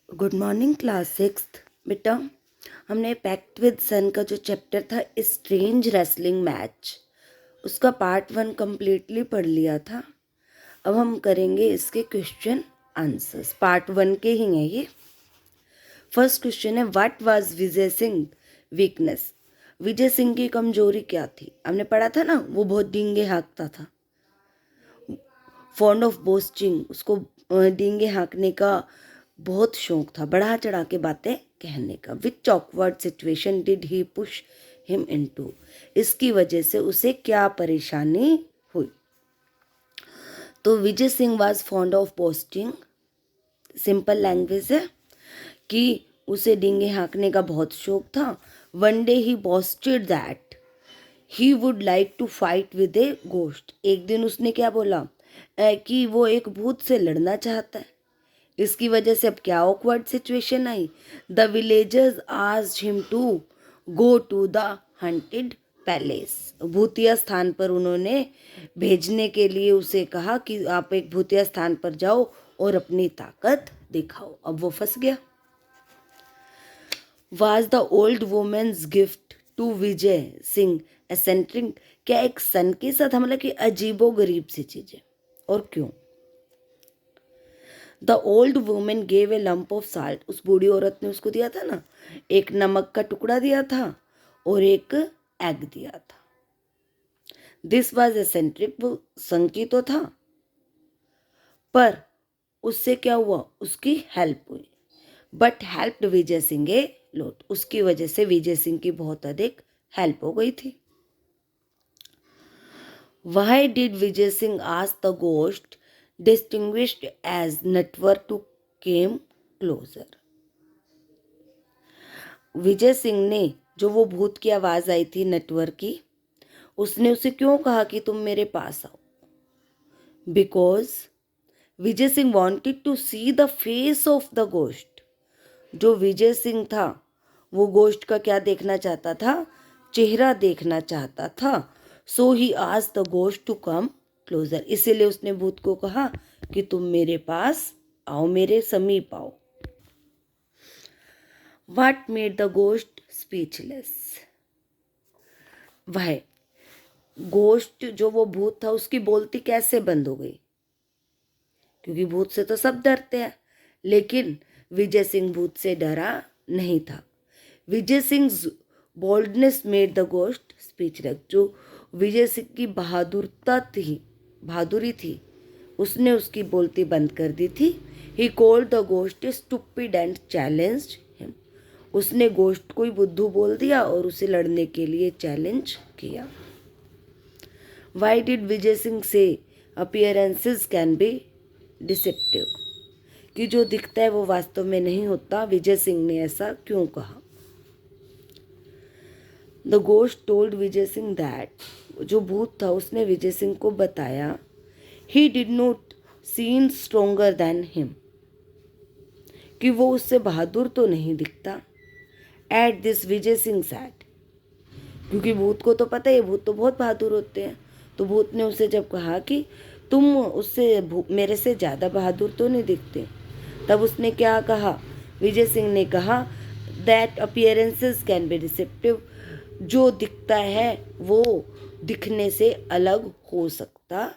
Good morning class sixth. बेटा, हमने pact with सन का जो चैप्टर था स्ट्रेंज रेसलिंग मैच, उसका पार्ट 1 कम्प्लीटली पढ़ लिया था। अब हम करेंगे इसके क्वेश्चन आंसर्स। पार्ट 1 के ही हैं ये। फर्स्ट क्वेश्चन है, what was Vijay Singh weakness? Vijay Singh की कमजोरी क्या थी? हमने पढ़ा था ना, वो बहुत डींगे हाँकता था। फॉन्ड ऑफ बोस्टिंग, उसको डींगे हाँकने का बहुत शौक था, बढ़ा चढ़ा के बातें कहने का। Which awkward situation did he push him into? इसकी वजह से उसे क्या परेशानी हुई? तो Vijay Singh was fond of boasting, simple language है कि उसे डींगे हाँकने का बहुत शौक था। One day he boasted that he would like to fight with a ghost. एक दिन उसने क्या बोला कि वो एक भूत से लड़ना चाहता है। इसकी वजह से अब क्या ऑकवर्ड सिचुएशन आई? The villagers asked him to go to the haunted palace. भूतिया स्थान पर उन्होंने भेजने के लिए उसे कहा कि आप एक भूतिया स्थान पर जाओ और अपनी ताकत दिखाओ। अब वो फंस गया। Was the old women's gift to Vijay Singh eccentric? क्या एक सन के साथ मतलब कि अजीबो गरीब सी चीजें, और क्यों? The old women gave a lump of salt. उस बूढ़ी औरत ने उसको दिया था ना, एक नमक का टुकड़ा दिया था और एक एग दिया था। दिस वाज एसेंट्रिक, वो संकी तो था, पर उससे क्या हुआ? उसकी हेल्प हुई। But helped Vijay Singh a lot, उसकी वजह से विजय सिंह की बहुत अधिक हेल्प हो गई थी। Why did Vijay Singh ask the ghost, distinguished as network, to came closer? Vijay Singh ने, जो वो भूत की आवाज आई थी नेटवर्क की, उसने उसे क्यों कहा कि तुम मेरे पास आओ? Because Vijay Singh wanted to see the face of the ghost. जो विजय सिंह था वो गोस्ट का क्या देखना चाहता था? चेहरा देखना चाहता था। So he asked the ghost to come closer, इसीलिए उसने भूत को कहा कि तुम मेरे पास आओ, मेरे समीप आओ। What made the ghost speechless? वह गोस्ट, जो वो भूत था, उसकी बोलती कैसे बंद हो गई? क्योंकि भूत से तो सब डरते हैं, लेकिन विजय सिंह भूत से डरा नहीं था। Vijay Singh boldness made the ghost speechless. जो विजय सिंह की बहादुरी थी, उसने उसकी बोलती बंद कर दी थी। He called the ghost stupid and challenged him. उसने गोस्ट को ही बुद्धू बोल दिया और उसे लड़ने के लिए चैलेंज किया। वाई डिड विजय सिंह से अपीयरेंसेस कैन बी डिसेप्टिव? कि जो दिखता है वो वास्तव में नहीं होता। विजय सिंह ने ऐसा क्यों कहा? The ghost told Vijay Singh that, जो भूत था उसने विजय सिंह को बताया, he did not seen stronger than him, कि वो उससे बहादुर तो नहीं दिखता। At this Vijay Singh sad, क्योंकि भूत को तो पता है भूत तो बहुत बहादुर होते हैं। तो भूत ने उसे जब कहा कि तुम उससे मेरे से ज़्यादा बहादुर तो नहीं दिखते, तब उसने क्या कहा? विजय सिंह ने कहा that appearances can be deceptive, जो दिखता है वो दिखने से अलग हो सकता